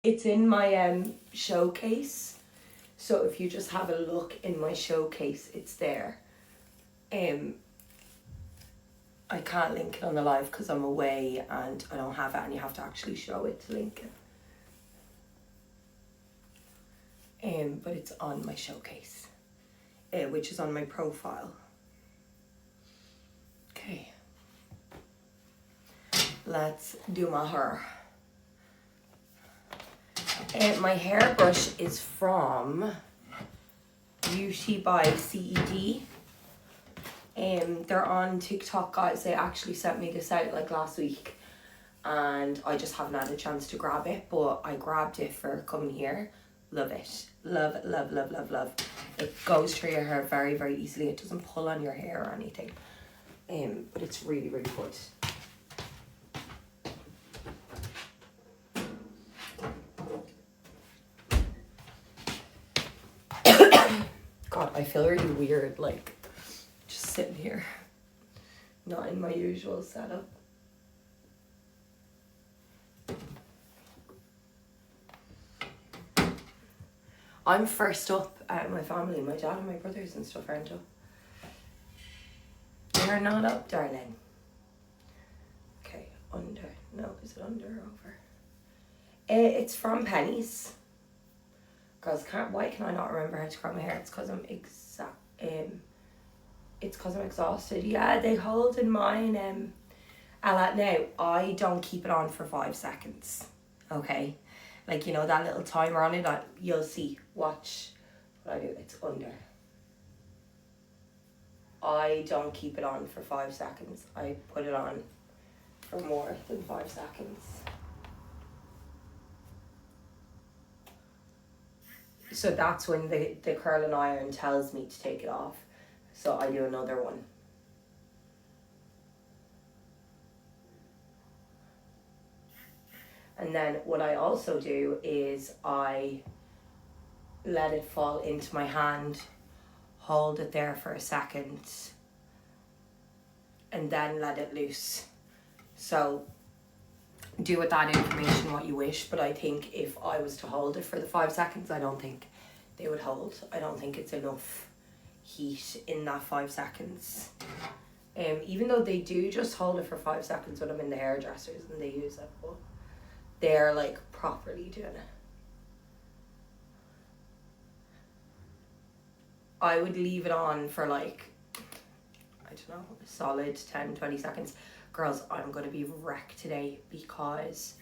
It's in my showcase. So if you just have a look in my showcase, it's there. I can't link it on the live because I'm away and I don't have it, and you have to actually show it to link it. But it's on my showcase, which is on my profile. Okay. Let's do my hair. My hairbrush is from Beauty by CED. They're on TikTok, guys. They actually sent me this out like last week, and I just haven't had a chance to grab it, but I grabbed it for coming here. Love it. Love, love, love, love, love. It goes through your hair very, very easily. It doesn't pull on your hair or anything. But it's really, really good. God, I feel really weird, like, just sitting here. Not in my usual setup. I'm first up out of my family. My dad and my brothers and stuff aren't up. They're not up, darling. Okay, under. No, is it under or over? It's from Pennies. Girls, why can I not remember how to curl my hair? It's because I'm exhausted. Yeah, they hold in mine. Ella, now I don't keep it on for 5 seconds. Okay, like, you know that little timer on it. You'll see. Watch what I do. It's under. I don't keep it on for 5 seconds. I put it on for more than 5 seconds. So that's when the curling iron tells me to take it off. So I do another one. And then what I also do is I let it fall into my hand, hold it there for a second, and then let it loose. So do with that information what you wish, but I think if I was to hold it for the 5 seconds, I don't think they would hold. I don't think it's enough heat in that 5 seconds. Even though they do just hold it for 5 seconds when I'm in the hairdressers and they use it, but they're like properly doing it. I would leave it on for like, I don't know, a solid 10-20 seconds. Girls, I'm going to be wrecked today because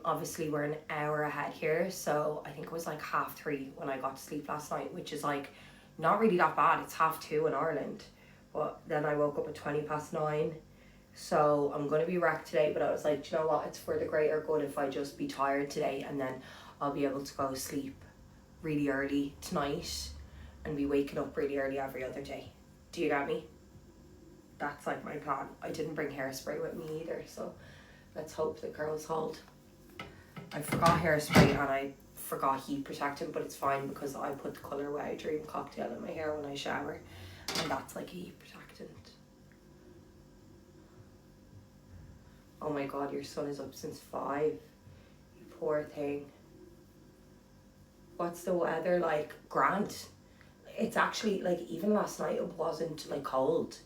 obviously we're an hour ahead here, so I think it was like 3:30 when I got to sleep last night, which is like not really that bad. It's 2:30 in Ireland, but then I woke up at 9:20, so I'm going to be wrecked today. But I was like, do you know what, it's for the greater good if I just be tired today, and then I'll be able to go sleep really early tonight and be waking up really early every other day. Do you get me? That's like my plan. I didn't bring hairspray with me either, so let's hope the curls hold. I forgot hairspray and I forgot heat protectant, but it's fine because I put the Colour Wow Dream cocktail in my hair when I shower, and that's like a heat protectant. Oh my god, your son is up since 5. You poor thing. What's the weather like? Grand. It's actually like, even last night it wasn't like cold.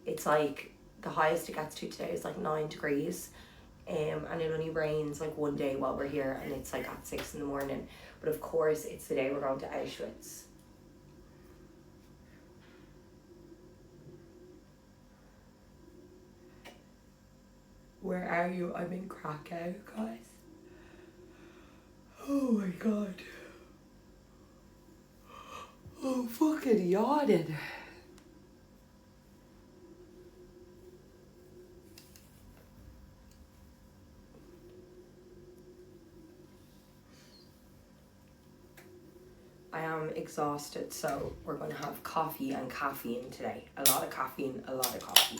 It's like the highest it gets to today is like 9 degrees. And it only rains like one day while we're here, and it's like at 6 a.m. But of course it's the day we're going to Auschwitz. Where are you? I'm in Krakow, guys. Oh my god. Oh, fucking yawning. I am exhausted, so we're going to have coffee and caffeine today. A lot of caffeine, a lot of coffee.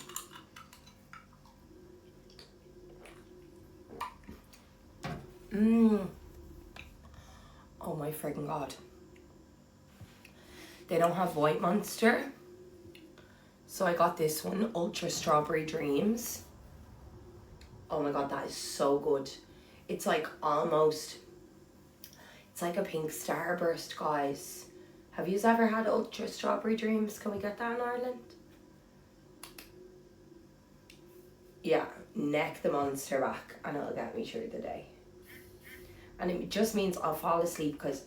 Oh my friggin' god. They don't have White Monster, so I got this one, Ultra Strawberry Dreams. Oh my god, that is so good. It's like almost It's like a pink starburst, guys. Have you ever had ultra strawberry dreams? Can we get that in Ireland? Yeah, neck the monster back and it'll get me through the day. And it just means I'll fall asleep because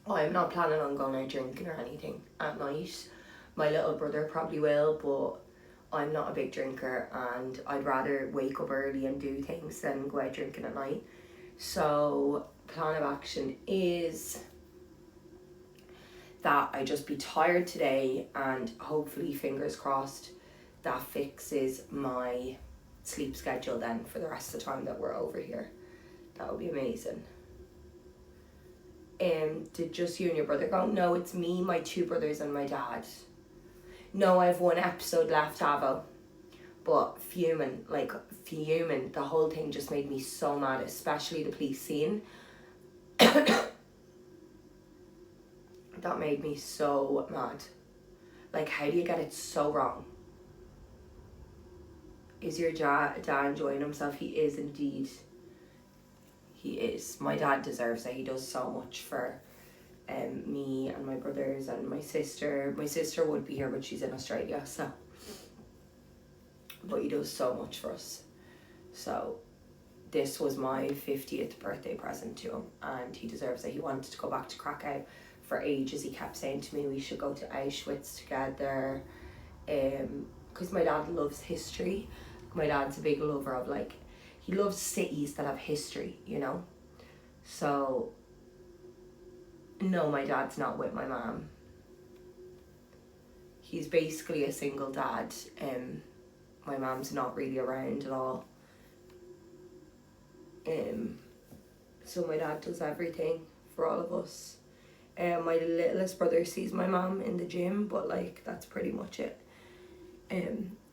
I'm not planning on going out drinking or anything at night. My little brother probably will, but I'm not a big drinker and I'd rather wake up early and do things than go out drinking at night. So plan of action is that I just be tired today, and hopefully, fingers crossed, that fixes my sleep schedule then for the rest of the time that we're over here. That would be amazing. Did just you and your brother go? No, it's me, my two brothers and my dad. No, I have one episode left, Avo. But fuming. The whole thing just made me so mad, especially the police scene. That made me so mad. Like, how do you get it so wrong? Is your dad enjoying himself? He is indeed. He is. My dad deserves it. He does so much for me and my brothers and my sister. My sister would be here, but she's in Australia, so. But he does so much for us. So this was my 50th birthday present to him, and he deserves it. He wanted to go back to Krakow for ages. He kept saying to me we should go to Auschwitz together, because my dad loves history. My dad's a big lover of, like, he loves cities that have history, you know. So no, my dad's not with my mom. He's basically a single dad. My mom's not really around at all. So my dad does everything for all of us. My littlest brother sees my mom in the gym, but like that's pretty much it.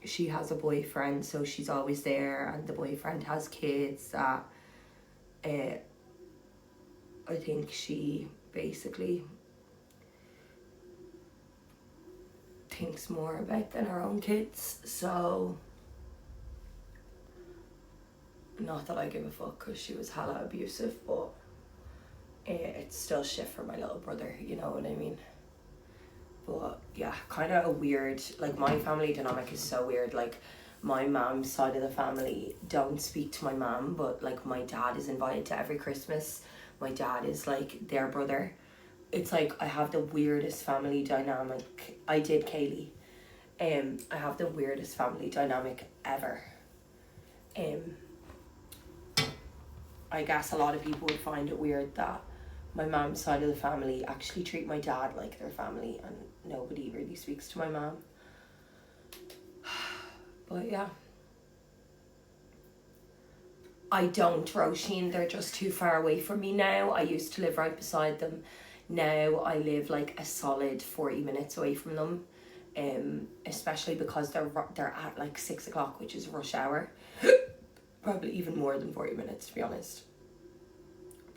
She has a boyfriend, so she's always there, and the boyfriend has kids that I think she basically thinks more about than her own kids. So not that I give a fuck, because she was hella abusive, but it's still shit for my little brother, you know what I mean? But yeah, kind of a weird, like, my family dynamic is so weird. Like, my mom's side of the family don't speak to my mom, but like my dad is invited to every Christmas. My dad is like their brother. It's like I have the weirdest family dynamic. I did Kaylee. I have the weirdest family dynamic ever. I guess a lot of people would find it weird that my mom's side of the family actually treat my dad like their family, and nobody really speaks to my mom. But yeah. I don't, Roisin. They're just too far away from me now. I used to live right beside them. Now I live like a solid 40 minutes away from them. Especially because they're at like 6 o'clock, which is rush hour. Probably even more than 40 minutes, to be honest.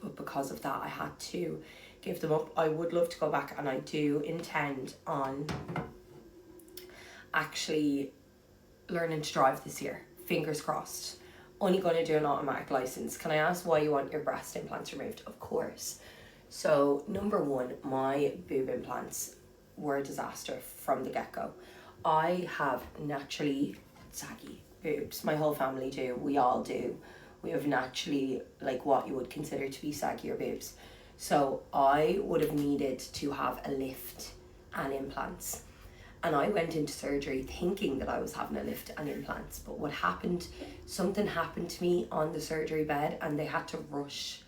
But because of that, I had to give them up. I would love to go back, and I do intend on actually learning to drive this year. Fingers crossed. Only going to do an automatic license. Can I ask why you want your breast implants removed? Of course. So, number one, my boob implants were a disaster from the get-go. I have naturally saggy boobs. My whole family do. We all do. We have naturally, like, what you would consider to be saggier boobs. So I would have needed to have a lift and implants. And I went into surgery thinking that I was having a lift and implants. But what happened, something happened to me on the surgery bed, and they had to rush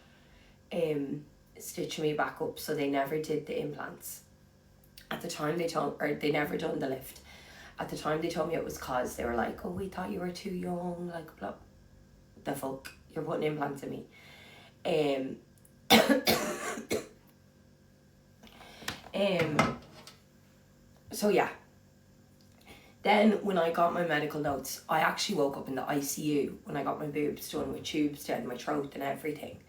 stitching me back up. So they never did the implants. At the time they never done the lift. At the time they told me it was cause they were like, oh, we thought you were too young, like, blah. The fuck, you're putting implants in me. So yeah. Then when I got my medical notes, I actually woke up in the ICU when I got my boobs done with tubes down my throat and everything.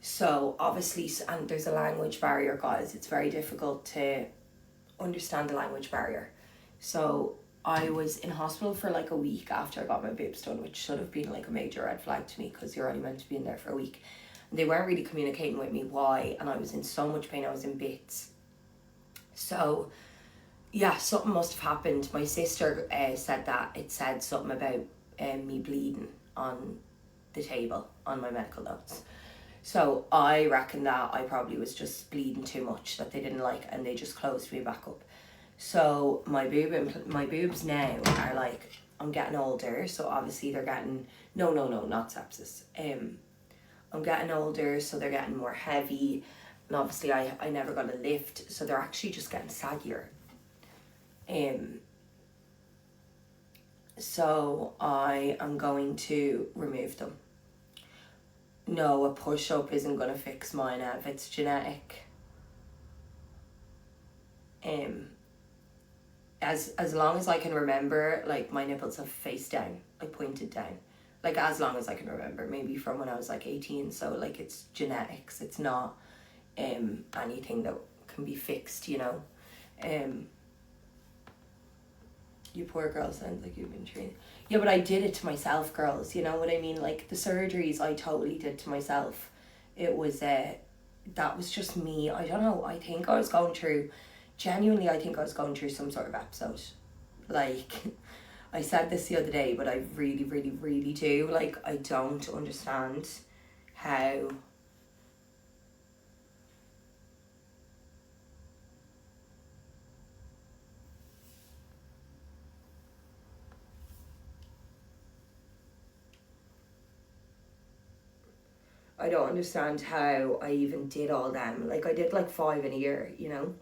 So obviously, and there's a language barrier, guys. It's very difficult to understand the language barrier. So I was in hospital for like a week after I got my boobs done, which should have been like a major red flag to me, because you're only meant to be in there for a week. and they weren't really communicating with me why, and I was in so much pain, I was in bits. So yeah, something must have happened. My sister said that it said something about me bleeding on the table on my medical notes. So I reckon that I probably was just bleeding too much that they didn't like, and they just closed me back up. So my boobs now are like, I'm getting older, so obviously they're getting, no, not sepsis. I'm getting older, so they're getting more heavy, and obviously I never got a lift, so they're actually just getting saggier. So I am going to remove them. No, a push-up isn't going to fix mine, if it's genetic. As long as I can remember, like, my nipples have faced down, like pointed down, like as long as I can remember, maybe from when I was like 18. So like, it's genetics, it's not anything that can be fixed, you know. You poor girl, sounds like you've been trained. Yeah, but I did it to myself, girls, you know what I mean? Like, the surgeries I totally did to myself. It was that was just me. I don't know, I think I was going through, genuinely, I think I was going through some sort of episode. Like, I said this the other day, but I really, really, really do. Like, I don't understand how I don't understand how I even did all them. Like, I did like 5 in a year, you know?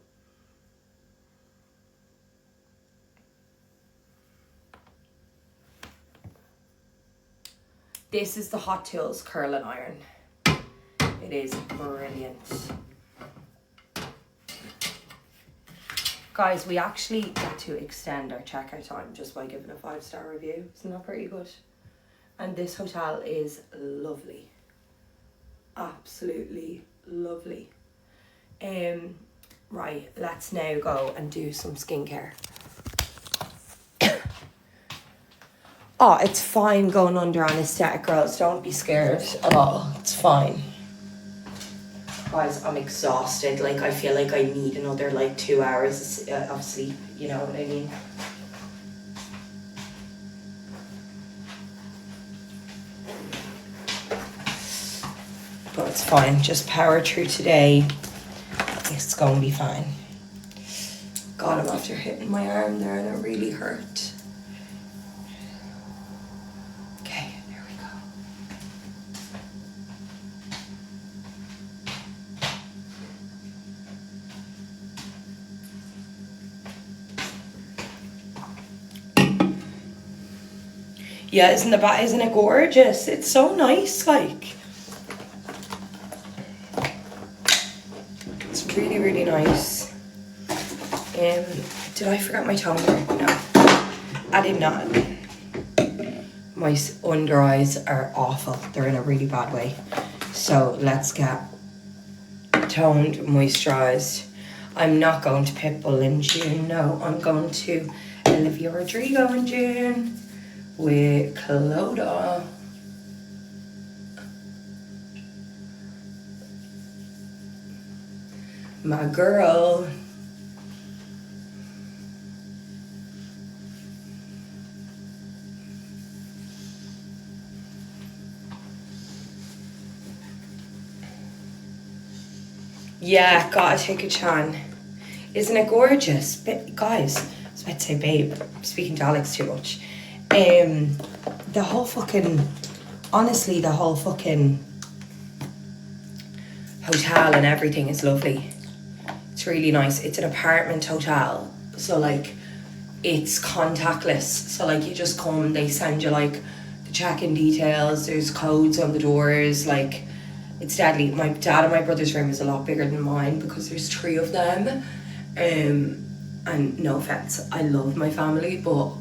This is the Hot Tools curling iron. It is brilliant. Guys, we actually get to extend our checkout time just by giving a 5-star review. Isn't that pretty good? And this hotel is lovely. Absolutely lovely. Right, let's now go and do some skincare. Oh, it's fine going under anesthetic, girls. Don't be scared at all. It's fine. Guys, I'm exhausted. Like, I feel like I need another like 2 hours of sleep. You know what I mean? But it's fine. Just power through today. It's going to be fine. God, I'm after hitting my arm there and it really hurt. Okay, there we go. Yeah, isn't it gorgeous? It's so nice, like. It's really, really nice. Did I forget my toner? No, I did not. My under eyes are awful. They're in a really bad way. So let's get toned, moisturised. I'm not going to Pitbull in June. No, I'm going to Olivia Rodrigo in June with Cloda. My girl. Yeah, gotta take a chan. Isn't it gorgeous? Guys, I was about to say babe. I'm speaking to Alex too much. The whole fucking hotel and everything is lovely. It's really nice. It's an apartment hotel, so like it's contactless. So like you just come, they send you like the check-in details, there's codes on the doors, like it's deadly. My dad and my brother's room is a lot bigger than mine because there's 3 of them. And no offense, I love my family, but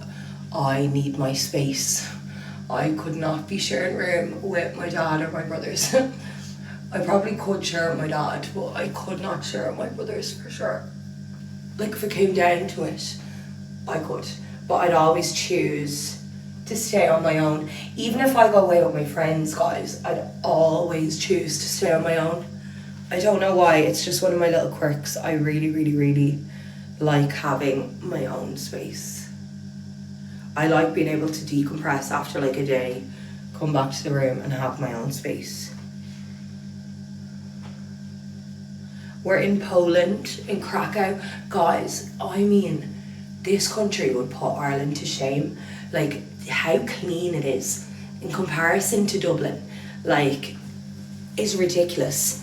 I need my space. I could not be sharing a room with my dad or my brothers. I probably could share with my dad, but I could not share with my brothers for sure. Like if it came down to it, I could. But I'd always choose to to stay on my own. Even if I go away with my friends, guys, I'd always choose to stay on my own. I don't know why, it's just one of my little quirks. I really, really, really like having my own space. I like being able to decompress after like a day, come back to the room and have my own space. We're in Poland, in Krakow. Guys, I mean, this country would put Ireland to shame. Like, how clean it is in comparison to Dublin, like, is ridiculous.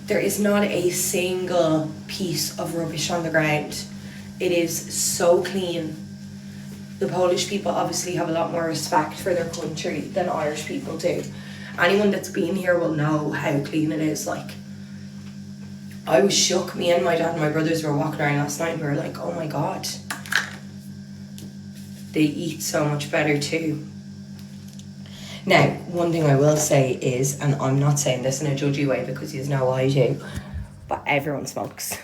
There is not a single piece of rubbish on the ground. It is so clean. The Polish people obviously have a lot more respect for their country than Irish people do. Anyone that's been here will know how clean it is. Like, I was shook. Me and my dad and my brothers were walking around last night and we were like, oh my God. They eat so much better too. Now, one thing I will say is, and I'm not saying this in a judgy way because you know I do, but everyone smokes.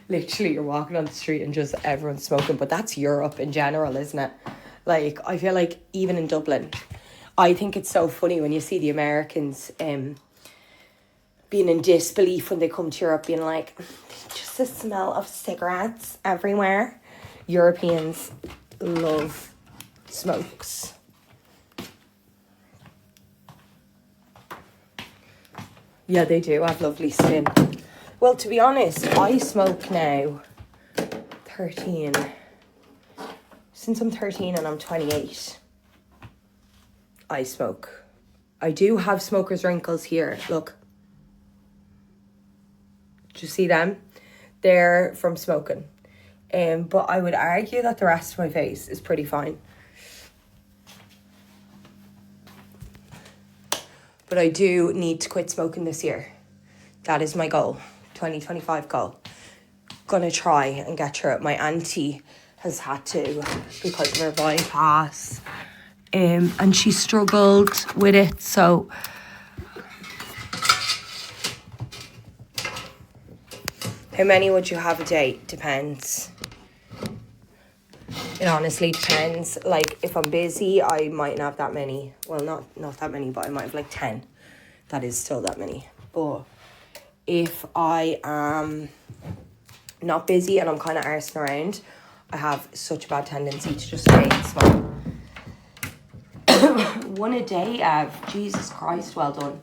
Literally, you're walking on the street and just everyone's smoking. But that's Europe in general, isn't it? Like, I feel like even in Dublin, I think it's so funny when you see the Americans being in disbelief when they come to Europe, being like, just the smell of cigarettes everywhere. Europeans love smokes. Yeah, they do have lovely skin. Well, to be honest, I smoke now 13. Since I'm 13 and I'm 28, I smoke. I do have smoker's wrinkles here. Look. Do you see them? They're from smoking. But I would argue that the rest of my face is pretty fine. But I do need to quit smoking this year. That is my goal. 2025 goal. Gonna try and get through it. My auntie has had to because of her bypass. And she struggled with it. So how many would you have a day? Depends. It honestly depends. Like, if I'm busy, I mightn't have that many. Well, not that many, but I might have like 10. That is still that many. But if I am not busy and I'm kind of arsing around, I have such a bad tendency to just stay and smoke. One a day, Av. Jesus Christ, well done.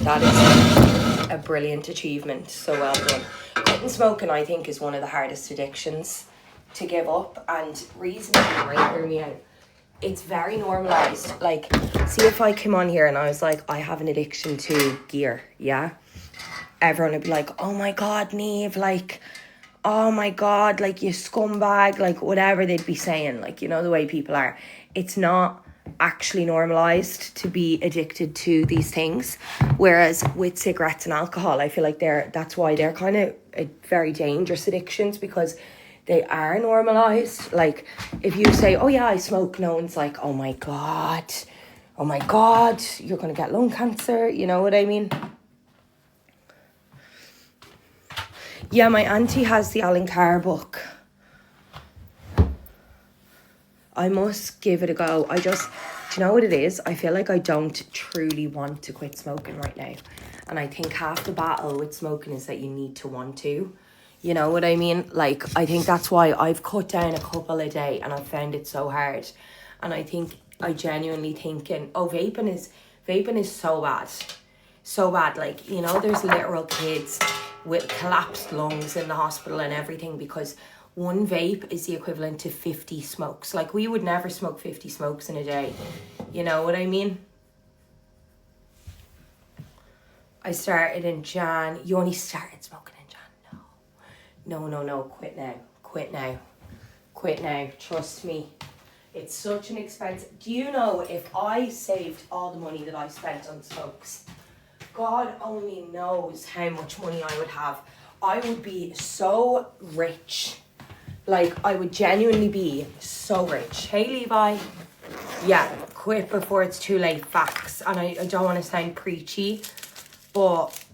That is a brilliant achievement. So well done. Quitting smoking, I think, is one of the hardest addictions to give up. And reason being, right, hear me out, it's very normalised. Like, see if I came on here and I was like, I have an addiction to gear, yeah? Everyone would be like, oh my God, Niamh, like, oh my God, like, you scumbag, like, whatever they'd be saying, like, you know, the way people are. It's not actually normalised to be addicted to these things. Whereas with cigarettes and alcohol, I feel like that's why they're kind of very dangerous addictions, because they are normalised. Like, if you say, oh yeah, I smoke, no one's like, oh my God, you're going to get lung cancer. You know what I mean? Yeah, my auntie has the Alan Carr book. I must give it a go. Do you know what it is? I feel like I don't truly want to quit smoking right now. And I think half the battle with smoking is that you need to want to. You know what I mean? Like, I think that's why I've cut down a couple a day and I've found it so hard. And I genuinely thinking, vaping is so bad. So bad. Like, you know, there's literal kids with collapsed lungs in the hospital and everything because one vape is the equivalent to 50 smokes. Like, we would never smoke 50 smokes in a day. You know what I mean? I started in Jan. You only started smoking in Jan? No. Quit now. Trust me. It's such an expensive... Do you know, if I saved all the money that I spent on smokes, God only knows how much money I would have. I would be so rich. Like, I would genuinely be so rich. Hey, Levi. Yeah, quit before it's too late. Facts. And I don't want to sound preachy, but,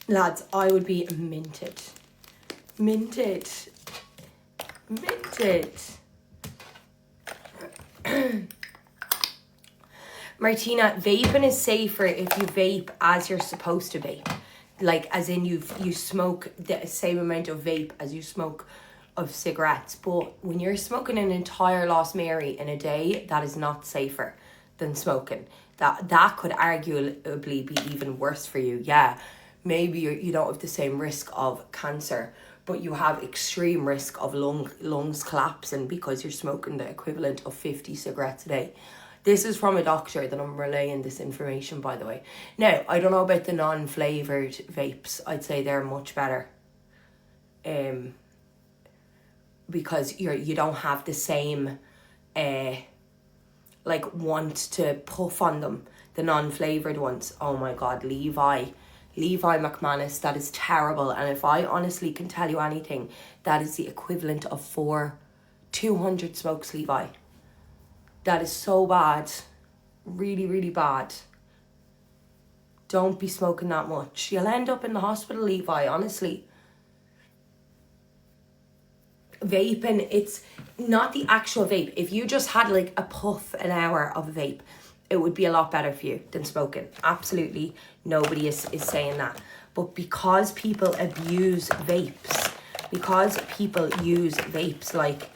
lads, I would be minted. Minted. Martina, vaping is safer if you vape as you're supposed to vape. Like, as in you smoke the same amount of vape as you smoke of cigarettes. But when you're smoking an entire Lost Mary in a day, that is not safer than smoking. That could arguably be even worse for you. Yeah, maybe you don't have the same risk of cancer, but you have extreme risk of lungs collapsing because you're smoking the equivalent of 50 cigarettes a day. This is from a doctor that I'm relaying this information, by the way. Now, I don't know about the non-flavoured vapes. I'd say they're much better. Because you don't have the same want to puff on them. The non-flavoured ones. Oh my God, Levi McManus, that is terrible. And if I honestly can tell you anything, that is the equivalent of 200 smokes, Levi. That is so bad. Really, really bad. Don't be smoking that much. You'll end up in the hospital, Levi, honestly. Vaping, it's not the actual vape. If you just had like a puff an hour of a vape, it would be a lot better for you than smoking. Absolutely, nobody is saying that. But because people abuse vapes, like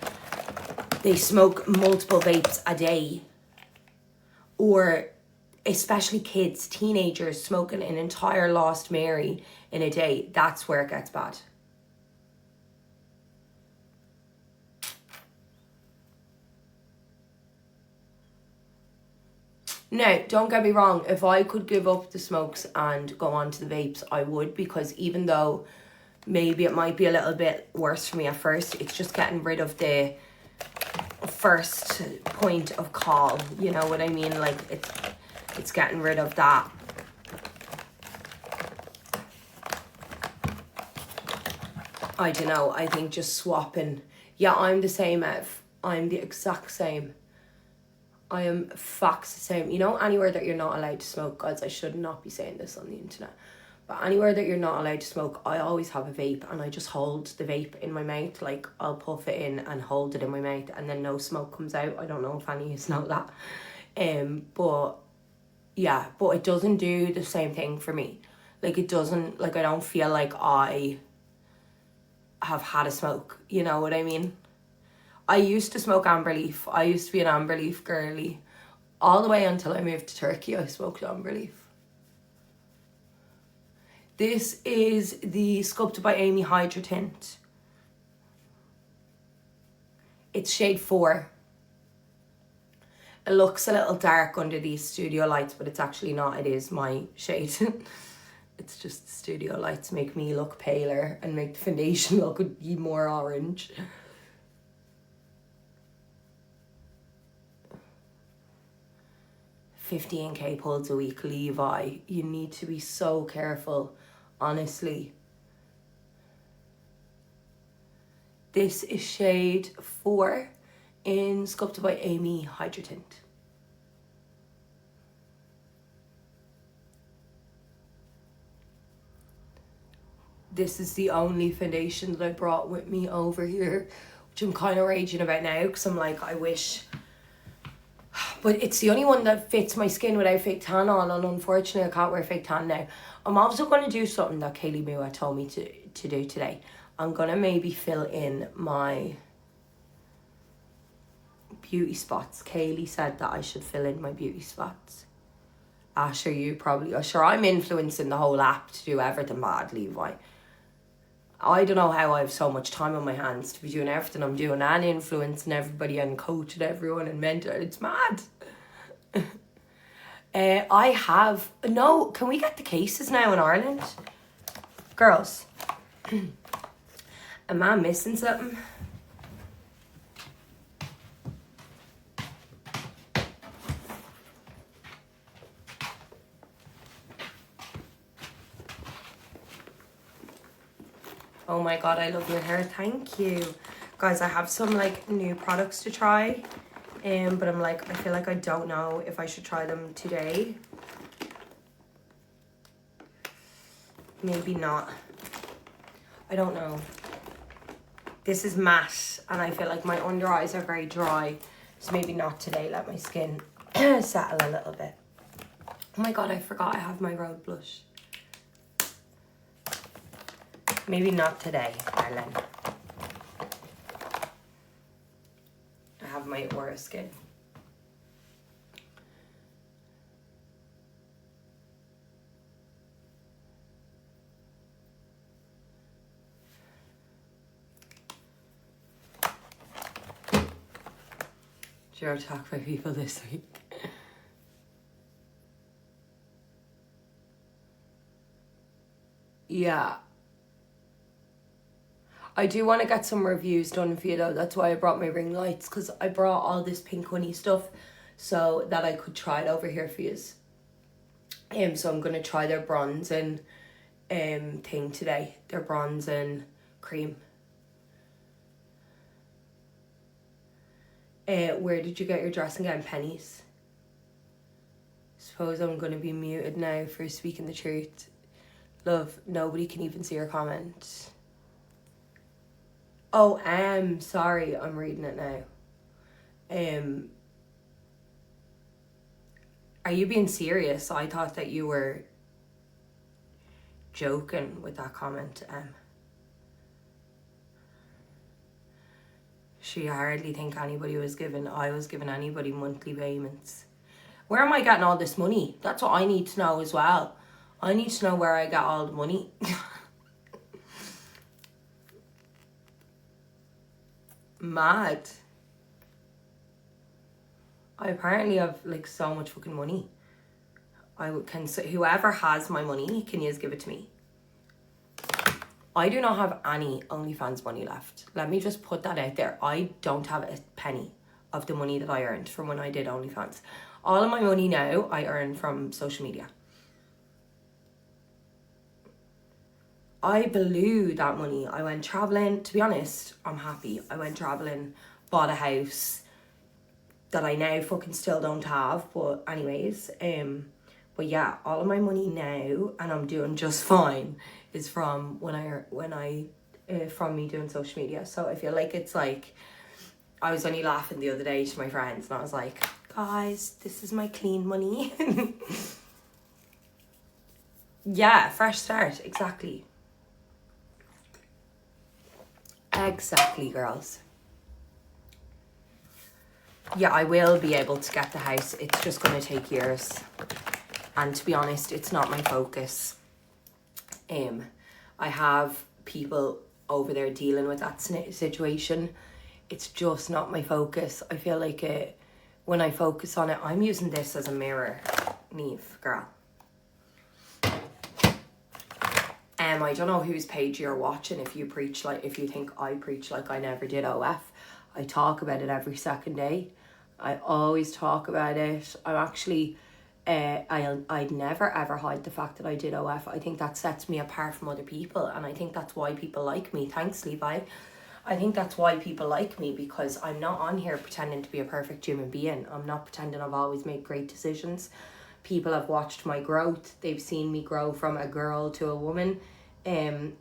they smoke multiple vapes a day, or especially kids, teenagers smoking an entire Lost Mary in a day, that's where it gets bad. Now, don't get me wrong, if I could give up the smokes and go on to the vapes, I would, because even though maybe it might be a little bit worse for me at first, it's just getting rid of the first point of call, you know what I mean? Like, it's getting rid of that. I don't know, I think just swapping. Yeah, I'm the same, Ev. I'm the exact same. I am facts the same. You know, anywhere that you're not allowed to smoke, guys, I should not be saying this on the internet, but anywhere that you're not allowed to smoke, I always have a vape, and I just hold the vape in my mouth. Like, I'll puff it in and hold it in my mouth, and then no smoke comes out. I don't know if any of you know that. But yeah, but it doesn't do the same thing for me. Like, it doesn't, like, I don't feel like I have had a smoke, you know what I mean? I used to smoke amber leaf. I used to be an amber leaf girly. All the way until I moved to Turkey, I smoked amber leaf. This is the Sculpted by Amy Hydra Tint. It's shade 4. It looks a little dark under these studio lights, but it's actually not. It is my shade. It's just the studio lights make me look paler and make the foundation look more orange. 15k pulls a week, Levi. You need to be so careful, honestly. This is shade 4 in Sculpted by Amy Hydra Tint. This is the only foundation that I brought with me over here, which I'm kind of raging about now, because I'm like, I wish... But it's the only one that fits my skin without fake tan on, and unfortunately I can't wear fake tan now. I'm also going to do something that Kaylee Mua told me to do today. I'm going to maybe fill in my beauty spots. Kaylee said that I should fill in my beauty spots. Sure, you probably... Sure, I'm influencing the whole app to do everything bad, Levi. I don't know how I have so much time on my hands to be doing everything I'm doing and influencing everybody and coaching everyone and mentoring. It's mad. I have... No, can we get the cases now in Ireland? Girls. Am I missing something? Oh my God, I love your hair. Thank you. Guys, I have some like new products to try. But I'm like, I feel like I don't know if I should try them today. Maybe not. I don't know. This is matte, and I feel like my under eyes are very dry. So maybe not today. Let my skin settle a little bit. Oh my god, I forgot I have my Road blush. Maybe not today, darling. I have my Aura skin. Zero talk by people this week. Yeah. I do want to get some reviews done for you though. That's why I brought my ring lights, because I brought all this pink honey stuff so that I could try it over here for you. So I'm going to try their bronzing thing today. Their bronzing cream. Where did you get your dressing gown? Pennies. Suppose I'm going to be muted now for speaking the truth. Love, nobody can even see your comment. Oh, sorry, I'm reading it now. Are you being serious? I thought that you were joking with that comment. She hardly think anybody was giving. I was giving anybody monthly payments. Where am I getting all this money? That's what I need to know as well. I need to know where I get all the money. Mad. I apparently have like so much fucking money. Whoever has my money, can you just give it to me? I do not have any OnlyFans money left. Let me just put that out there. I don't have a penny of the money that I earned from when I did OnlyFans. All of my money now I earn from social media. I blew that money. I went traveling. To be honest, I'm happy. I went traveling, bought a house that I now fucking still don't have. But anyways, but yeah, all of my money now, and I'm doing just fine, is from from me doing social media. So I feel like it's like, I was only laughing the other day to my friends, and I was like, guys, this is my clean money. Yeah, fresh start, exactly. Exactly, girls. Yeah, I will be able to get the house. It's just going to take years. And to be honest, it's not my focus. I have people over there dealing with that situation. It's just not my focus. I feel like when I focus on it, I'm using this as a mirror, Neve, girl. I don't know whose page you're watching. If you think I preach like I never did OF. I talk about it every second day. I always talk about it. I'm actually, I'd never ever hide the fact that I did OF. I think that sets me apart from other people, and I think that's why people like me. Thanks, Levi. I think that's why people like me, because I'm not on here pretending to be a perfect human being. I'm not pretending I've always made great decisions. People have watched my growth. They've seen me grow from a girl to a woman.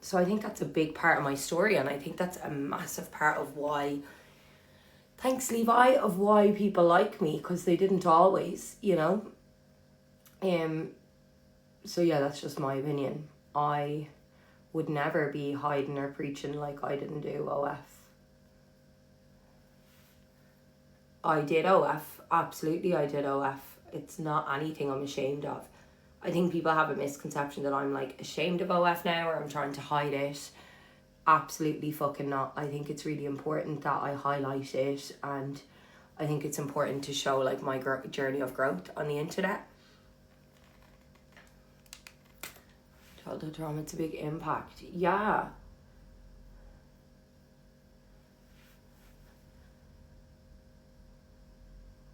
So I think that's a big part of my story, and I think that's a massive part of why, thanks Levi, of why people like me, because they didn't always, you know. So yeah, that's just my opinion. I would never be hiding or preaching like I didn't do OF. I did OF, absolutely I did OF. It's not anything I'm ashamed of. I think people have a misconception that I'm like ashamed of OF now, or I'm trying to hide it. Absolutely fucking not. I think it's really important that I highlight it, and I think it's important to show like my journey of growth on the internet. Childhood trauma, it's a big impact. Yeah.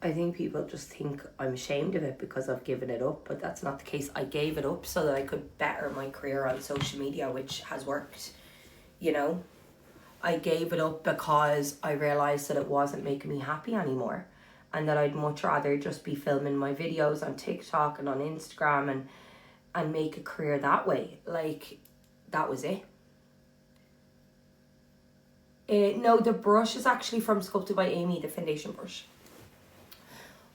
I think people just think I'm ashamed of it because I've given it up, but that's not the case. I gave it up so that I could better my career on social media, which has worked, you know. I gave it up because I realised that it wasn't making me happy anymore, and that I'd much rather just be filming my videos on TikTok and on Instagram and make a career that way. Like, that was it. No, the brush is actually from Sculpted by Amy, the foundation brush.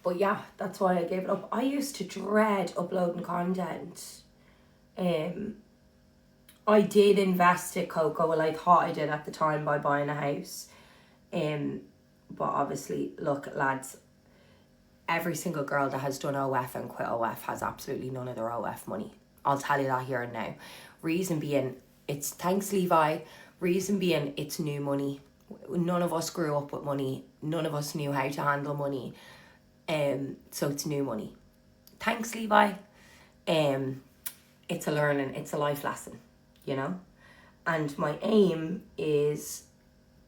But yeah, that's why I gave it up. I used to dread uploading content. I did invest in Coco. Well, I thought I did at the time by buying a house. But obviously, look, lads, every single girl that has done OF and quit OF has absolutely none of their OF money. I'll tell you that here and now. Reason being, it's thanks Levi. Reason being, it's new money. None of us grew up with money. None of us knew how to handle money. So it's new money. Thanks Levi. It's a learning, it's a life lesson, you know? And my aim is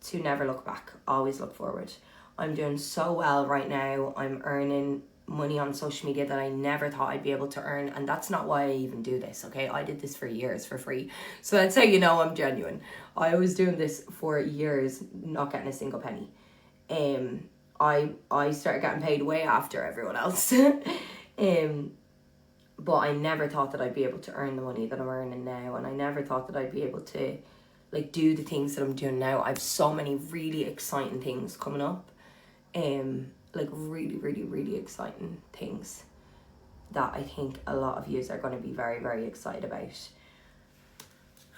to never look back, always look forward. I'm doing so well right now. I'm earning money on social media that I never thought I'd be able to earn, and that's not why I even do this, okay? I did this for years for free, so that's how you know I'm genuine. I was doing this for years, not getting a single penny. I started getting paid way after everyone else. But I never thought that I'd be able to earn the money that I'm earning now, and I never thought that I'd be able to like do the things that I'm doing now. I have so many really exciting things coming up. Like really, really, really exciting things that I think a lot of yous are going to be very, very excited about.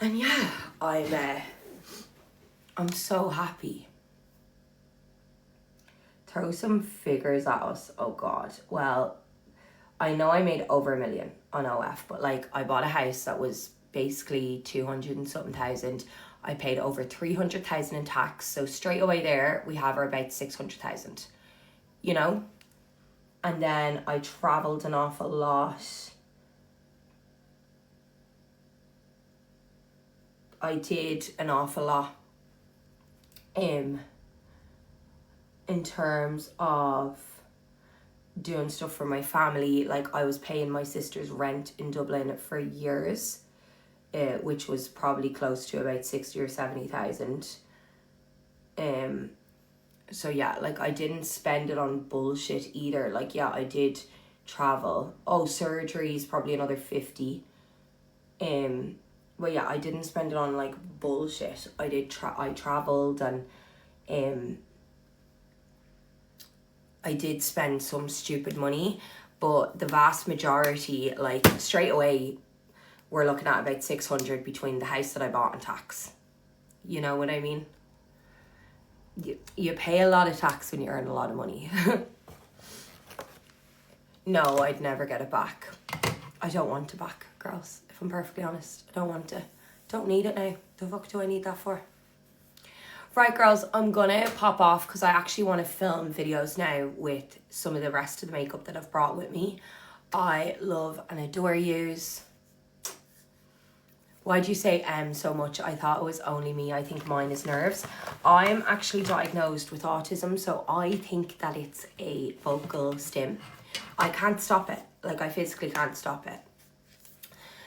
And yeah, I'm so happy. Throw some figures at us. Oh God. Well, I know I made over $1 million on OF, but like I bought a house that was basically 200 and something thousand. I paid over 300,000 in tax, so straight away there we have about 600,000, you know. And then I traveled an awful lot. I did an awful lot in terms of doing stuff for my family. Like I was paying my sister's rent in Dublin for years, which was probably close to about 60 or 70,000. So yeah, like I didn't spend it on bullshit either. Like yeah, I did travel. Oh, surgeries probably another 50. But yeah, I didn't spend it on like bullshit. I traveled, and I did spend some stupid money, but the vast majority, like straight away, we're looking at about 600 between the house that I bought and tax. You know what I mean? You pay a lot of tax when you earn a lot of money. No, I'd never get it back. I don't want it back, girls. If I'm perfectly honest, I don't want it. Don't need it now. The fuck do I need that for? Right, girls, I'm gonna pop off because I actually want to film videos now with some of the rest of the makeup that I've brought with me. I love and adore yous. Why'd you say so much? I thought it was only me. I think mine is nerves. I'm actually diagnosed with autism, so I think that it's a vocal stim. I can't stop it. Like, I physically can't stop it.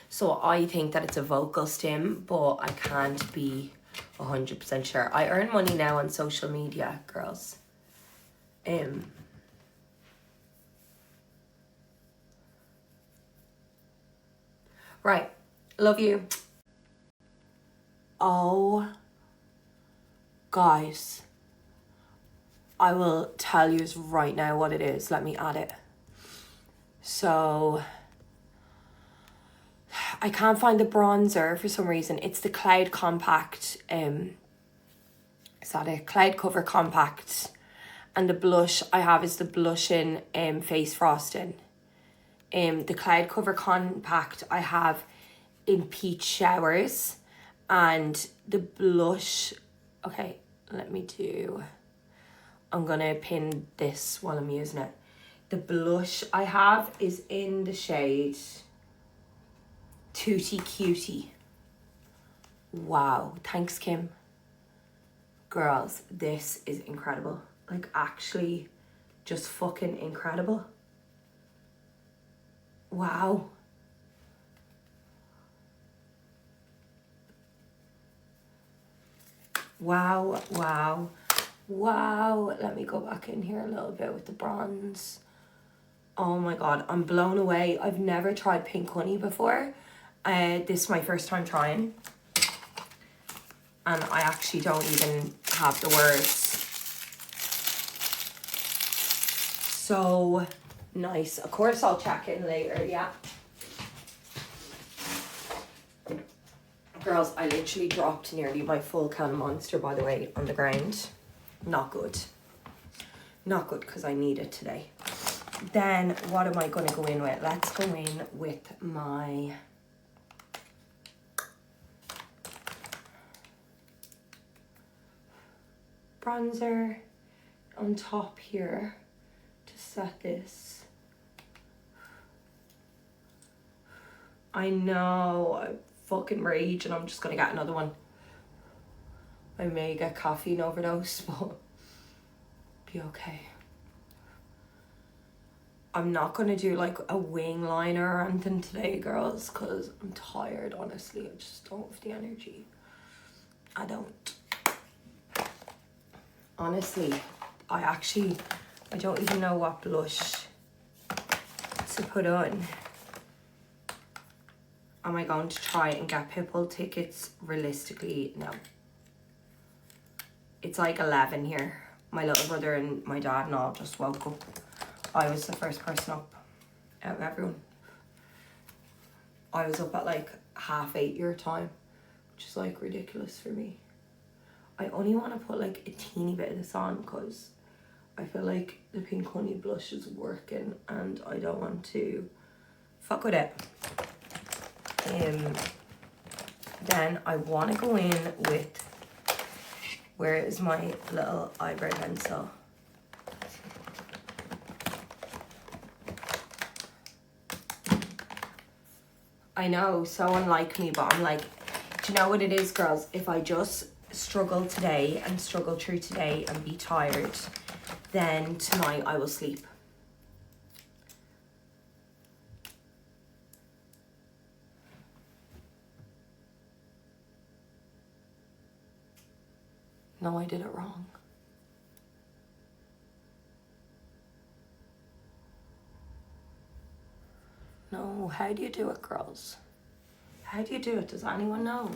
So I think that it's a vocal stim, but I can't be 100% sure. I earn money now on social media, girls. Right. Love you. Oh, guys, I will tell you right now what it is. Let me add it. So I can't find the bronzer for some reason. It's the Cloud Compact. Is that it? Cloud Cover Compact. And the blush I have is the Blushing Face Frosting. The Cloud Cover Compact I have in Peach Showers. And the blush, okay, I'm gonna pin this while I'm using it. The blush I have is in the shade Tutti Cutie. Wow, thanks Kim. Girls, this is incredible. Like, actually, just fucking incredible. Wow. Wow, wow, wow. Let me go back in here a little bit with the bronze. Oh my God, I'm blown away. I've never tried Pink Honey before. This is my first time trying. and I actually don't even have the words. So nice. Of course I'll check in later, yeah. Girls, I literally dropped nearly my full can of Monster, by the way, on the ground. Not good. Not good, because I need it today. Then what am I going to go in with? Let's go in with my bronzer on top here to set this. I know, I'm fucking rage, and I'm just going to get another one. I may get caffeine overdose, but be okay. I'm not going to do like a wing liner or anything today, girls, because I'm tired, honestly. I just don't have the energy. I don't. Honestly, I don't even know what blush to put on. Am I going to try and get Pitbull tickets? Realistically, no. It's like 11 here. My little brother and my dad and all just woke up. I was the first person up out of everyone. I was up at like 8:30 your time, which is like ridiculous for me. I only want to put like a teeny bit of this on because I feel like the Pink Honey blush is working and I don't want to fuck with it. Then I want to go in with, where is my little eyebrow pencil? I know, so unlike me, but I'm like, do you know what it is, girls? If I just struggle today and struggle through today and be tired, then tonight I will sleep. No, I did it wrong. No, how do you do it, girls? How do you do it? Does anyone know?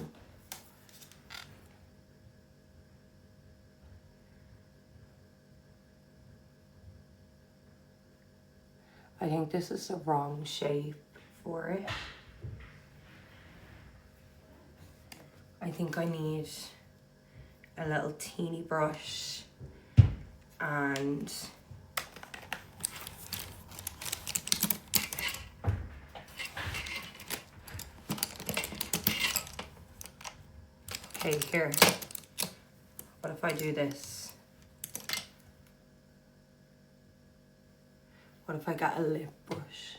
I think this is the wrong shape for it. I think I need a little teeny brush and okay, here. What if I do this? What if I got a lip brush?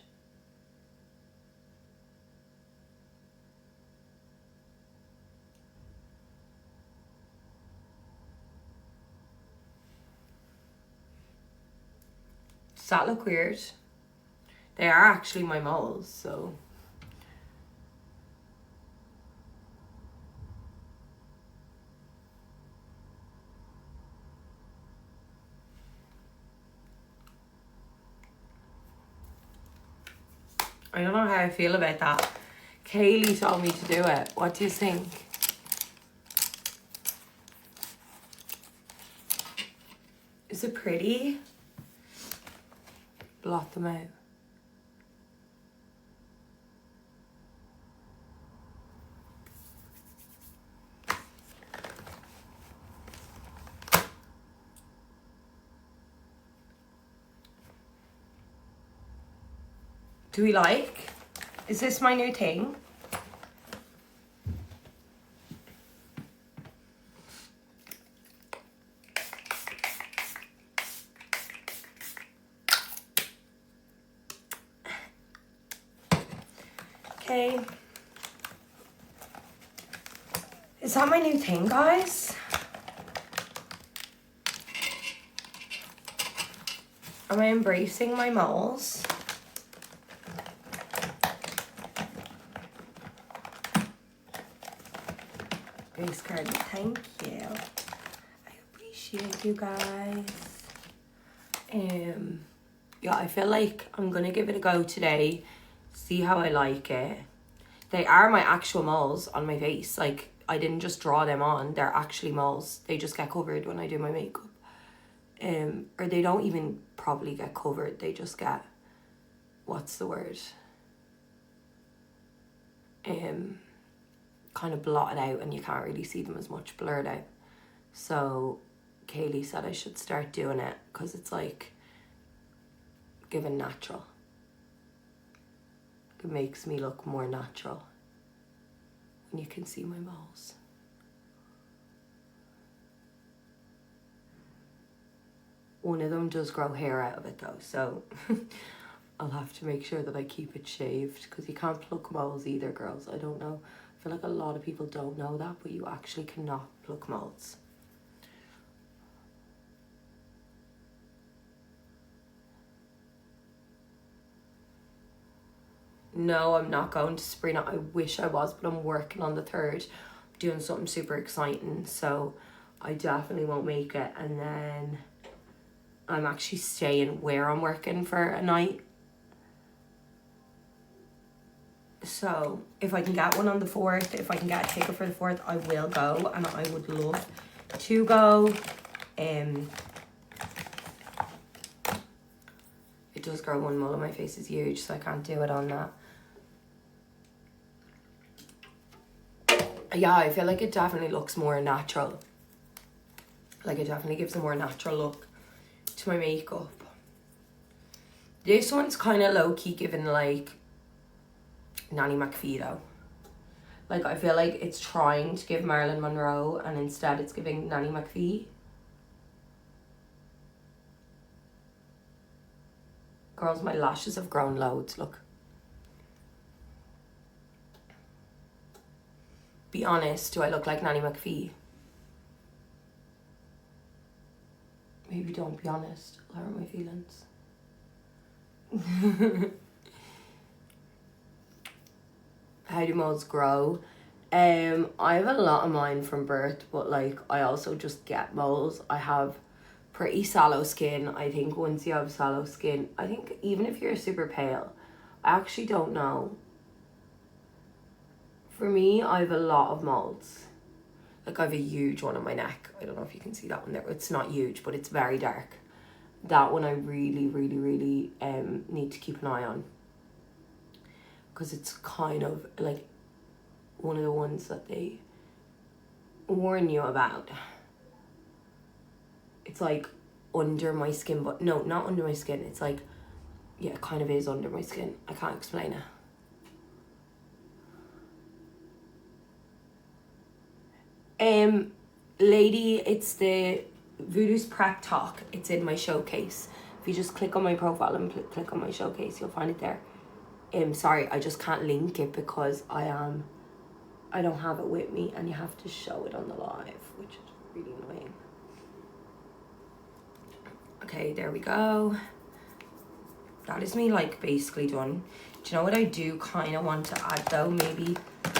Does that look weird? They are actually my moles, so. I don't know how I feel about that. Kaylee told me to do it. What do you think? Is it pretty? Blot them out. Do we like? Is this my new thing? Okay. Is that my new thing, guys? Am I embracing my moles? Grace card, thank you. I appreciate you guys. Yeah, I feel like I'm gonna give it a go today. See how I like it. They are my actual moles on my face. Like, I didn't just draw them on. They're actually moles. They just get covered when I do my makeup. Or they don't even probably get covered. They just get, what's the word? Kind of blotted out, and you can't really see them as much, blurred out. So Kaylee said I should start doing it because it's like giving natural. It makes me look more natural when you can see my moles. One of them does grow hair out of it though, so I'll have to make sure that I keep it shaved, because you can't pluck moles either, girls. I don't know. I feel like a lot of people don't know that, but you actually cannot pluck moles. No, I'm not going to Sabrina. I wish I was, but I'm working on the 3rd, doing something super exciting, so I definitely won't make it. And then I'm actually staying where I'm working for a night. So if I can get one on the 4th, if I can get a ticket for the 4th, I will go, and I would love to go. It does grow one mole, and my face is huge, so I can't do it on that. Yeah, I feel like it definitely looks more natural. Like, it definitely gives a more natural look to my makeup. This one's kind of low-key given like Nanny McPhee though. Like, I feel like it's trying to give Marilyn Monroe, and instead it's giving Nanny McPhee. Girls, my lashes have grown loads, look. Be honest, do I look like Nanny McPhee? Maybe don't be honest. I'll hurt my feelings. How do moles grow? I have a lot of mine from birth, but like I also just get moles. I have pretty sallow skin. I think once you have sallow skin, I think even if you're super pale, I actually don't know. For me, I have a lot of moles. Like, I have a huge one on my neck. I don't know if you can see that one there. It's not huge, but it's very dark. That one I really, really, really need to keep an eye on, because it's kind of like one of the ones that they warn you about. It's like under my skin, but no, not under my skin. It's like, yeah, it kind of is under my skin. I can't explain it. Lady, it's the Voodoo's Prep Talk. It's in my showcase. If you just click on my profile and click on my showcase, you'll find it there. Sorry, I just can't link it because I don't have it with me, and you have to show it on the live, which is really annoying. Okay, there we go. That is me, like, basically done. Do you know what I do kind of want to add though? Maybe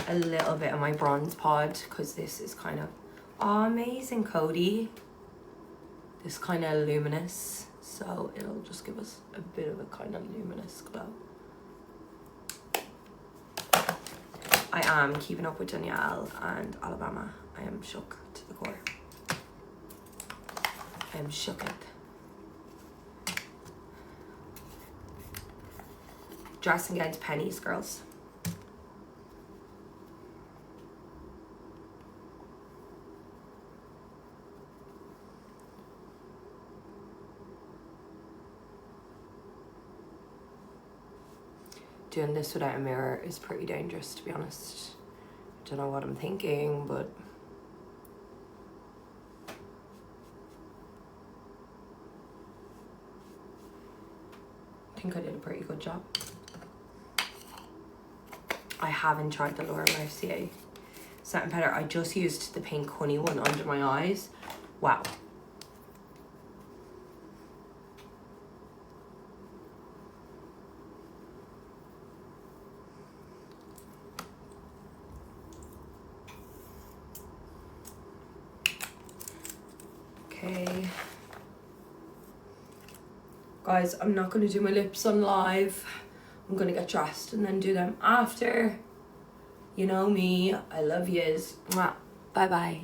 a little bit of my bronze pod, because this is kind of amazing, Cody. This kind of luminous, so it'll just give us a bit of a kind of luminous glow. I am keeping up with Danielle and Alabama. I am shook to the core. I am shooketh. Dressing against pennies, girls. Doing this without a mirror is pretty dangerous, to be honest. Don't know what I'm thinking, but I think I did a pretty good job. I haven't tried the Laura Mercier satin powder. I just used the pink honey one under my eyes. Wow. Okay. Guys, I'm not going to do my lips on live. I'm going to get dressed and then do them after. You know me. I love yous. Bye bye.